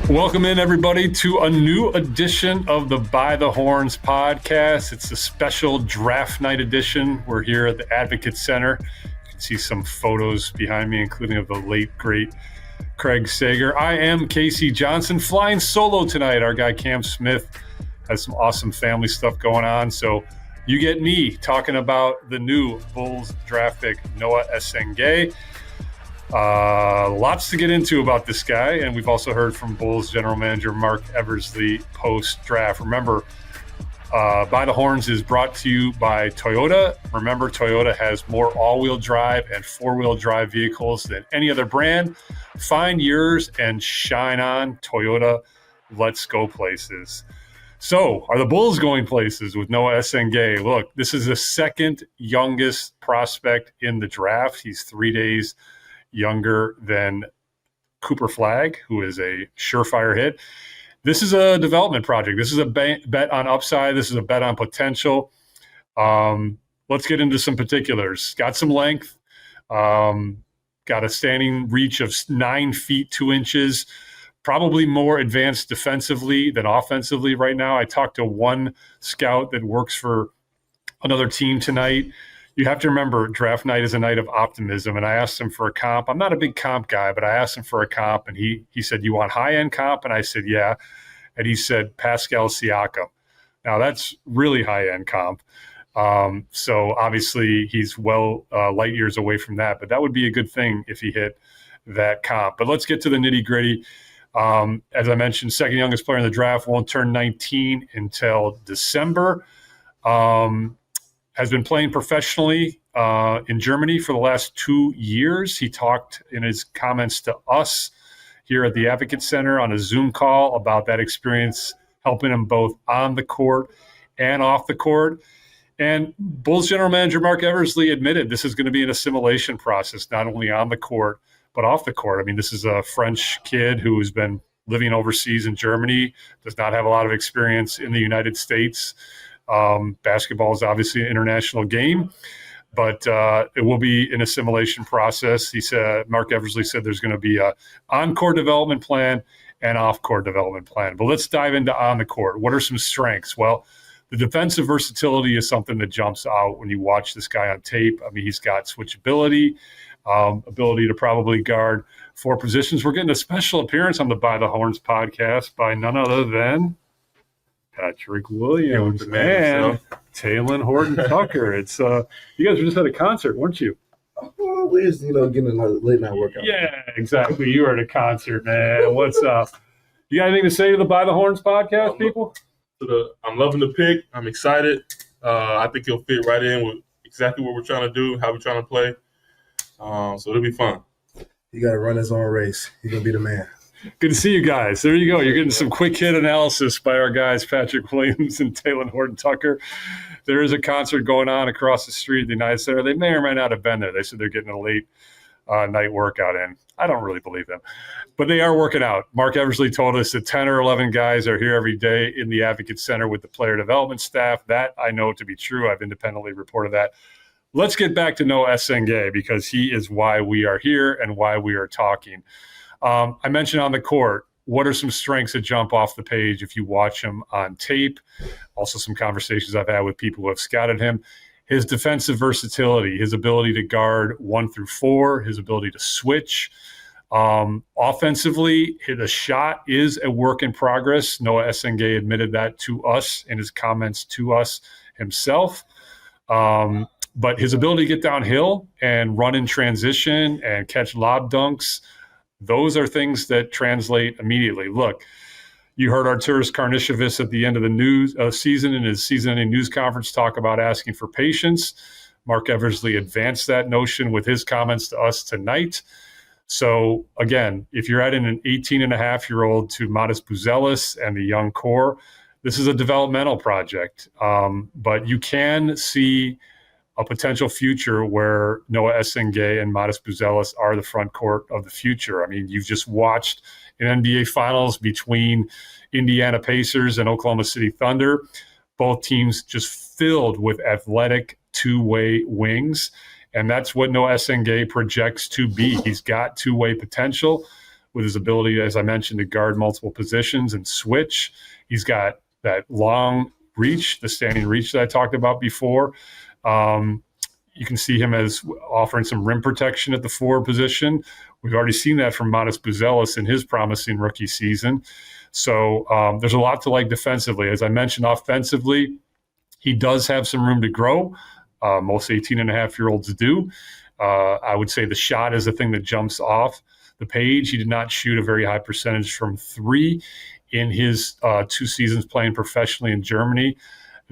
Welcome in, everybody, to a new edition of the By the Horns podcast. It's a special draft night edition. We're here at the Advocate Center. You can see some photos behind me, including of the late, great Craig Sager. I am Casey Johnson, flying solo tonight. Our guy Cam Smith has some awesome family stuff going on. So you get me talking about the new Bulls draft pick, Noa Essengue. Lots to get into about this guy, and we've also heard from Bulls general manager Mark Eversley post-draft. Remember, By the Horns is brought to you by Toyota. Remember, Toyota has more all-wheel drive and four-wheel drive vehicles than any other brand. Find yours and shine on. Toyota, let's go places. So, are the Bulls going places with Noa Essengue? Look, this is the second youngest prospect in the draft. He's 3 days younger than 𝗵𝗶, who is a surefire hit. This is a development project. This is a bet on upside. This is a bet on potential. Let's get into some particulars. Got some length. Got a standing reach of 9 feet 2 inches. Probably more advanced defensively than offensively right now. I talked to one scout that works for another team tonight. You have to remember, draft night is a night of optimism, and I asked him for a comp. I'm not a big comp guy, but I asked him for a comp, and he said, "You want high-end comp?" And I said, "Yeah." And he said, Pascal Siakam. Now, that's really high-end comp. So, obviously, he's light years away from that, but that would be a good thing if he hit that comp. But let's get to the nitty-gritty. As I mentioned, second youngest player in the draft, won't turn 19 until December. Has been playing professionally in Germany for the last 2 years. He talked in his comments to us here at the Advocate Center on a Zoom call about that experience, helping him both on the court and off the court. And Bulls general manager Mark Eversley admitted this is going to be an assimilation process, not only on the court, but off the court. I mean, this is a French kid who's been living overseas in Germany, does not have a lot of experience in the United States. Basketball is obviously an international game, but it will be an assimilation process. He said, Mark Eversley said there's going to be a on-court development plan and off-court development plan. But let's dive into on the court. What are some strengths? Well, the defensive versatility is something that jumps out when you watch this guy on tape. I mean, he's got switchability, ability to probably guard 4 positions. We're getting a special appearance on the By the Horns podcast by none other than Patrick Williams, man, Talen, Horton-Tucker. It's you guys were just at a concert, weren't you? Well, we're just, getting a late night workout. Yeah, exactly. You were at a concert, man. What's up? You got anything to say to the By the Horns podcast, people? I'm loving the pick. I'm excited. I think he'll fit right in with exactly what we're trying to do, how we're trying to play. So it'll be fun. He got to run his own race. He's going to be the man. Good to see you guys. There you go. You're getting some quick hit analysis by our guys, Patrick Williams and Talen Horton-Tucker. There is a concert going on across the street at the United Center. They may or may not have been there. They said they're getting a late night workout in. I don't really believe them, but they are working out. Mark Eversley told us that 10 or 11 guys are here every day in the Advocate Center with the player development staff. That I know to be true. I've independently reported that. Let's get back to Noa Essengue because he is why we are here and why we are talking. I mentioned on the court, what are some strengths that jump off the page if you watch him on tape? Also some conversations I've had with people who have scouted him. His defensive versatility, his ability to guard 1 through 4, his ability to switch. Offensively, the shot is a work in progress. Noa Essengue admitted that to us in his comments to us himself. But his ability to get downhill and run in transition and catch lob dunks, those are things that translate immediately. Look, you heard 𝗵𝗫 𝗵𝗀𝗃 at the end of the season in his season-ending news conference talk about asking for patience. Mark Eversley advanced that notion with his comments to us tonight. So, again, if you're adding an 18-and-a-half-year-old to 𝗏𝗏 Buzelis and the young core, this is a developmental project. But you can see a potential future where Noa Essengue and 𝗏𝗏 Buzelis are the front court of the future. I mean, you've just watched an NBA Finals between Indiana Pacers and Oklahoma City Thunder. Both teams just filled with athletic two-way wings, and that's what Noa Essengue projects to be. He's got two-way potential. with his ability, as I mentioned, to guard multiple positions and switch. He's got that long reach, the standing reach that I talked about before. You can see him as offering some rim protection at the forward position. We've already seen that from Matas Buzelis in his promising rookie season. So there's a lot to like defensively. As I mentioned, offensively, he does have some room to grow. Most 18-and-a-half-year-olds do. I would say the shot is the thing that jumps off the page. He did not shoot a very high percentage from three in his 2 seasons playing professionally in Germany.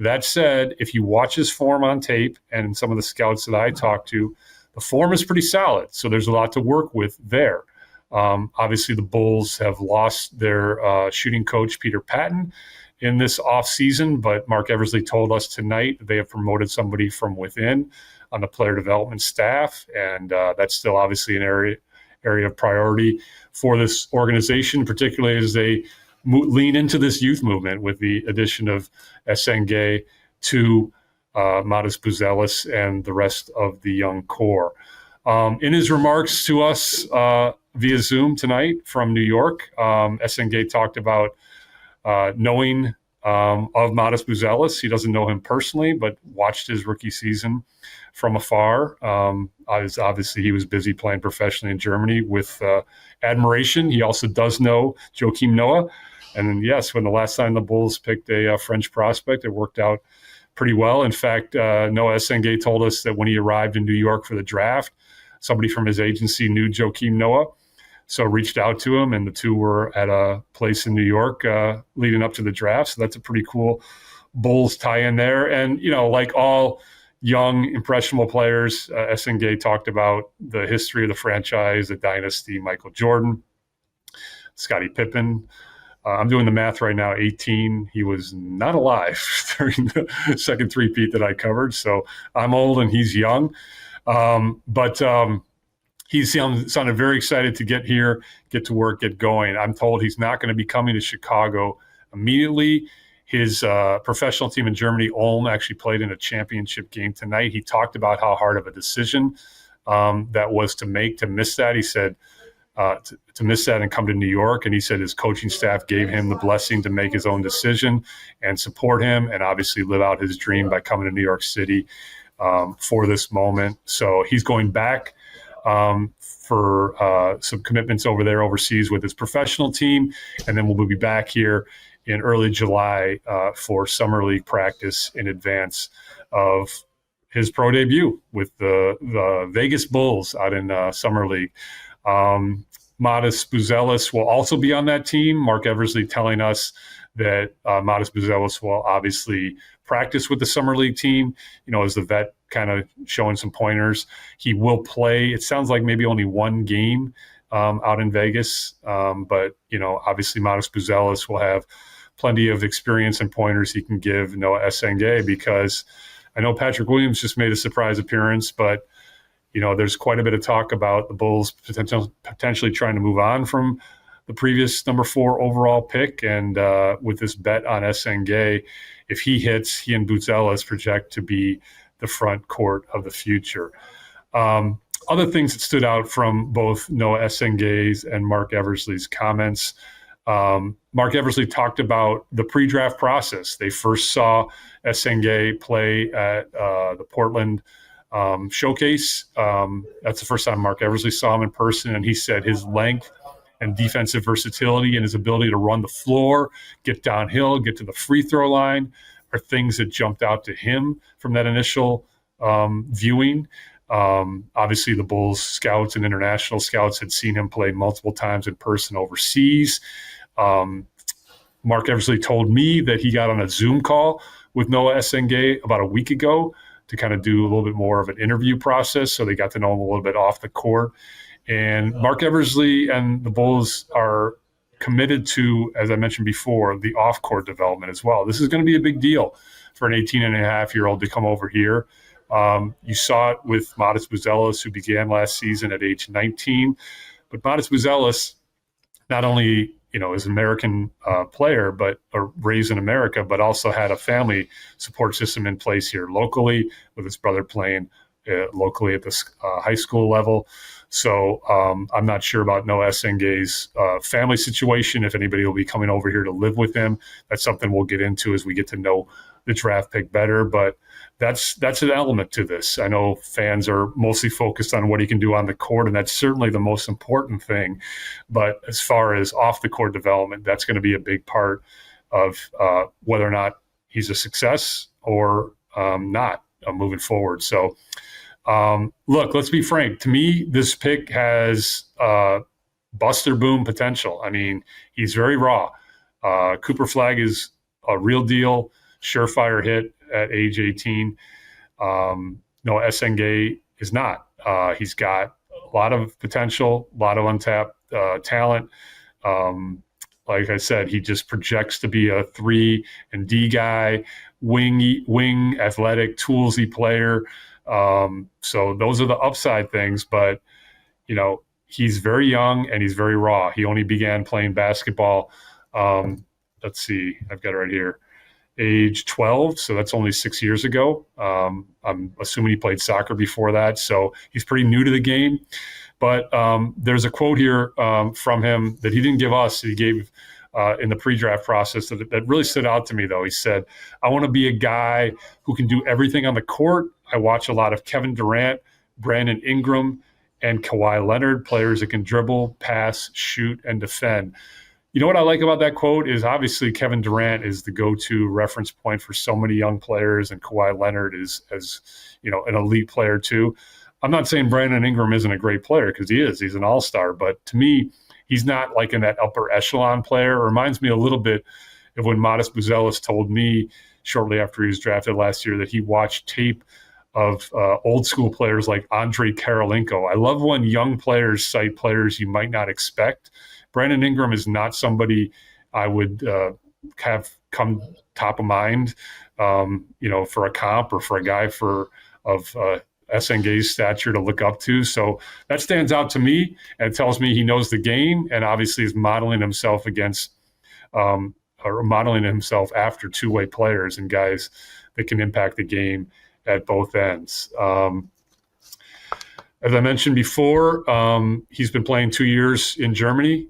That said, if you watch his form on tape and some of the scouts that I talked to, the form is pretty solid. So there's a lot to work with there. Obviously, the Bulls have lost their shooting coach, Peter Patton, in this offseason, but Mark Eversley told us tonight that they have promoted somebody from within on the player development staff, and that's still obviously an area of priority for this organization, particularly as they lean into this youth movement with the addition of Essengue to Matas Buzelis and the rest of the young core. In his remarks to us via Zoom tonight from New York, Essengue talked about knowing of Matas Buzelis. He doesn't know him personally, but watched his rookie season from afar. Obviously, he was busy playing professionally in Germany with admiration. He also does know Joachim Noah. And then, yes, when the last time the Bulls picked a French prospect, it worked out pretty well. In fact, Noa Essengue told us that when he arrived in New York for the draft, somebody from his agency knew Joachim Noah, so reached out to him, and the two were at a place in New York leading up to the draft. So that's a pretty cool Bulls tie-in there. And, you know, like all young, impressionable players, Essengue talked about the history of the franchise, the dynasty, Michael Jordan, Scottie Pippen. I'm doing the math right now, 18. He was not alive during the second three-peat that I covered. So I'm old and he's young. But he sounded very excited to get here, get to work, get going. I'm told he's not going to be coming to Chicago immediately. His professional team in Germany, Ulm, actually played in a championship game tonight. He talked about how hard of a decision that was to miss that. He said, to miss that and come to New York. And he said his coaching staff gave him the blessing to make his own decision and support him and obviously live out his dream by coming to New York City for this moment. So he's going back for some commitments over there overseas with his professional team. And then we'll be back here in early July for Summer League practice in advance of his pro debut with the Vegas Bulls out in Summer League. Matas Buzelis will also be on that team. Mark Eversley telling us that Matas Buzelis will obviously practice with the Summer League team, you know, as the vet, kind of showing some pointers. He will play, it sounds like maybe only one game out in Vegas. But, you know, obviously Matas Buzelis will have plenty of experience and pointers he can give Noa Essengue, because I know Patrick Williams just made a surprise appearance, but you know, there's quite a bit of talk about the Bulls potentially trying to move on from the previous number 4 overall pick. And with this bet on Essengue, if he hits, he and Buzelis project to be the front court of the future. Other things that stood out from both Noa Essengue's and Mark Eversley's comments. Mark Eversley talked about the pre-draft process. They first saw Essengue play at the Portland showcase. That's the first time Mark Eversley saw him in person, and he said his length and defensive versatility and his ability to run the floor, get downhill, get to the free throw line are things that jumped out to him from that initial viewing. Obviously, the Bulls scouts and international scouts had seen him play multiple times in person overseas. Mark Eversley told me that he got on a Zoom call with Noa Essengue about a week ago to kind of do a little bit more of an interview process. So they got to know him a little bit off the court. And Mark Eversley and the Bulls are committed to, as I mentioned before, the off-court development as well. This is going to be a big deal for an 18-and-a-half-year-old to come over here. You saw it with Matas Buzelis, who began last season at age 19. But Matas Buzelis not only, you know, is an American player, but raised in America, but also had a family support system in place here locally with his brother playing locally at the high school level. So I'm not sure about Noa Essengue's family situation, if anybody will be coming over here to live with him. That's something we'll get into as we get to know the draft pick better. But that's an element to this. I know fans are mostly focused on what he can do on the court, and that's certainly the most important thing. But as far as off the court development, that's going to be a big part of whether or not he's a success or not moving forward. So, look, let's be frank. To me, this pick has Buster Boom potential. I mean, he's very raw. Cooper Flag is a real deal, surefire hit at age 18. Noa Essengue is not. He's got a lot of potential, a lot of untapped talent. Like I said, he just projects to be a 3 and D guy, wing, athletic, toolsy player. So those are the upside things, but he's very young and he's very raw. He only began playing basketball. Let's see, I've got it right here. Age 12, so that's only 6 years ago. I'm assuming he played soccer before that, so he's pretty new to the game. But there's a quote here from him that he didn't give us. He gave in the pre-draft process that really stood out to me, though. He said, I want to be a guy who can do everything on the court. I watch a lot of Kevin Durant, Brandon Ingram, and Kawhi Leonard, players that can dribble, pass, shoot, and defend. You know what I like about that quote is obviously Kevin Durant is the go-to reference point for so many young players, and Kawhi Leonard is an elite player too. I'm not saying Brandon Ingram isn't a great player, because he is. He's an all-star. But to me, he's not like in that upper echelon player. It reminds me a little bit of when Matas Buzelis told me shortly after he was drafted last year that he watched tape of old school players like Andrei Kirilenko. I love when young players cite players you might not expect. Brandon Ingram is not somebody I would have come top of mind, for a comp or for a guy of Essengue's stature to look up to. So that stands out to me, and it tells me he knows the game and obviously is modeling himself after two-way players and guys that can impact the game at both ends. As I mentioned before, he's been playing 2 years in Germany.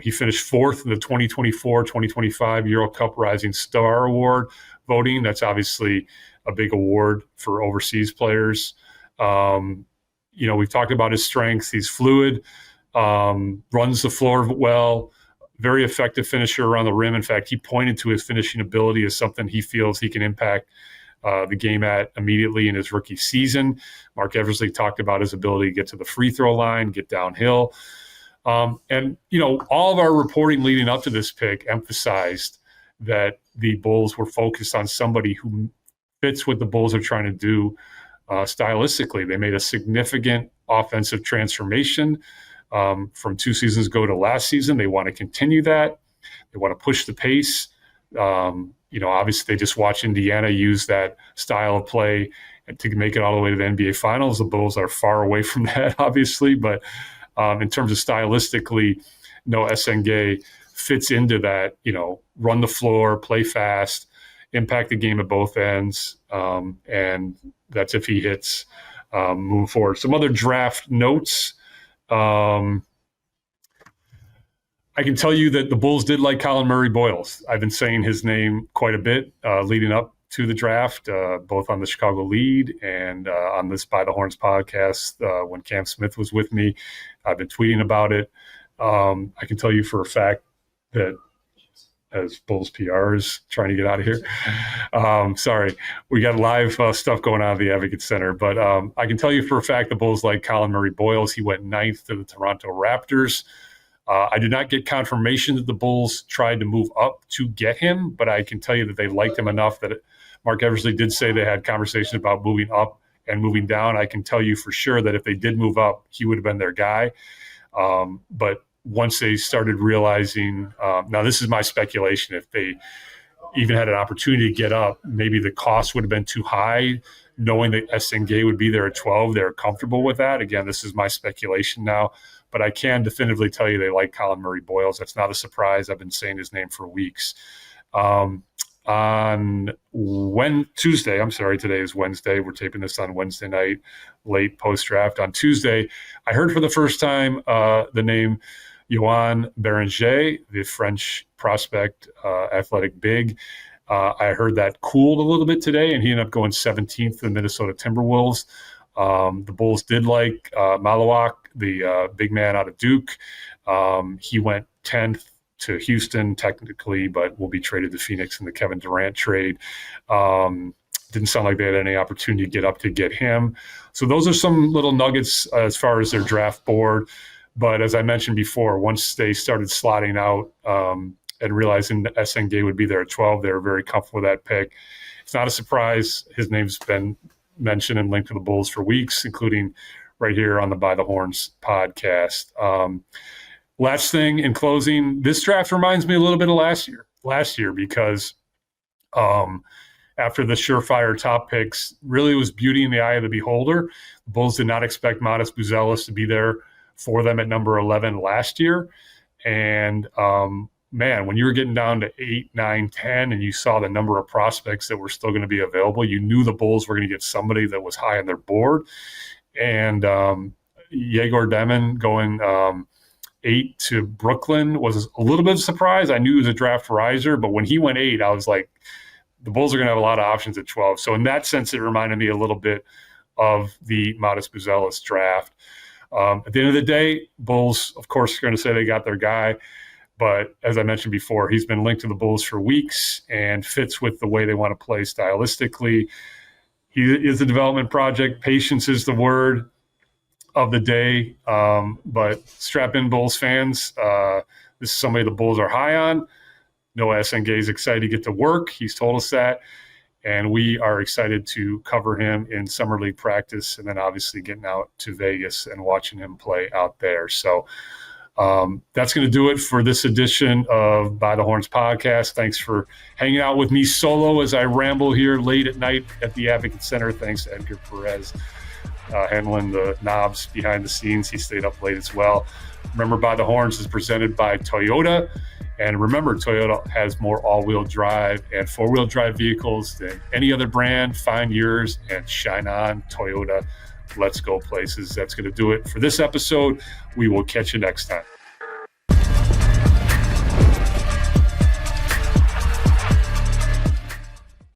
He finished fourth in the 2024-2025 Euro Cup Rising Star Award voting. That's obviously a big award for overseas players. We've talked about his strengths. He's fluid, runs the floor well, very effective finisher around the rim. In fact, he pointed to his finishing ability as something he feels he can impact the game at immediately in his rookie season. Mark Eversley talked about his ability to get to the free throw line, get downhill. All of our reporting leading up to this pick emphasized that the Bulls were focused on somebody who fits what the Bulls are trying to do stylistically. They made a significant offensive transformation from 2 seasons ago to last season. They want to continue that. They want to push the pace. Obviously they just watched Indiana use that style of play to make it all the way to the NBA Finals. The Bulls are far away from that, obviously, but in terms of stylistically, Noa Essengue fits into that, run the floor, play fast, impact the game at both ends, and that's if he hits move forward. Some other draft notes. I can tell you that the Bulls did like 𝗵𝗻𝗄𝗋. I've been saying his name quite a bit leading up to the draft, both on the Chicago Lead and on this By the Horns podcast when Cam Smith was with me. I've been tweeting about it. I can tell you for a fact that as Bulls PR is trying to get out of here. Sorry, we got live stuff going on at the Advocate Center, but I can tell you for a fact the Bulls like 𝗵𝗻𝗄𝗋. He went 9th to the Toronto Raptors. I did not get confirmation that the Bulls tried to move up to get him, but I can tell you that they liked him enough that Mark Eversley did say they had conversations about moving up and moving down. I can tell you for sure that if they did move up, he would have been their guy. But once they started realizing, now this is my speculation, if they even had an opportunity to get up, maybe the cost would have been too high. Knowing that Essengue would be there at 12, they're comfortable with that. Again, this is my speculation now. But I can definitively tell you they like 𝗵𝗻𝗄𝗋. That's not a surprise. I've been saying his name for weeks. on Tuesday. I'm sorry, today is Wednesday. We're taping this on Wednesday night, late post-draft. On Tuesday, I heard for the first time the name 𝗻𝗂 the French prospect, athletic big. I heard that cooled a little bit today, and he ended up going 17th to the Minnesota Timberwolves. The Bulls did like 𝗻𝗂, the big man out of Duke. He went 10th to Houston technically, but will be traded to Phoenix in the Kevin Durant trade. Didn't sound like they had any opportunity to get up to get him. So those are some little nuggets as far as their draft board. But as I mentioned before, once they started slotting out and realizing that Essengue would be there at 12, they were very comfortable with that pick. It's not a surprise. His name's been mentioned and linked to the Bulls for weeks, including right here on the By the Horns podcast. Last thing in closing, this draft reminds me a little bit of last year because after the surefire top picks, really was beauty in the eye of the beholder. The Bulls did not expect Matas Buzelis to be there for them at number 11 last year. And man, when you were getting down to 8, 9, 10, and you saw the number of prospects that were still going to be available, you knew the Bulls were going to get somebody that was high on their board. And Yegor Demon going 8 to Brooklyn was a little bit of a surprise. I knew he was a draft riser, but when he went 8, I was like, the Bulls are going to have a lot of options at 12. So in that sense, it reminded me a little bit of the Matas Buzelis draft. At the end of the day, Bulls, of course, are going to say they got their guy. But as I mentioned before, he's been linked to the Bulls for weeks and fits with the way they want to play stylistically. He is a development project. Patience is the word of the day. But strap in, Bulls fans. This is somebody the Bulls are high on. Noa Essengue is excited to get to work. He's told us that. And we are excited to cover him in summer league practice and then obviously getting out to Vegas and watching him play out there. So that's going to do it for this edition of By the Horns podcast. Thanks for hanging out with me solo as I ramble here late at night at the Advocate Center. Thanks to Edgar Perez handling the knobs behind the scenes. He stayed up late as well. Remember, By the Horns is presented by Toyota. And remember, Toyota has more all-wheel drive and four-wheel drive vehicles than any other brand. Find yours and shine on. Toyota. Let's go places. That's going to do it for this episode. We will catch you next time.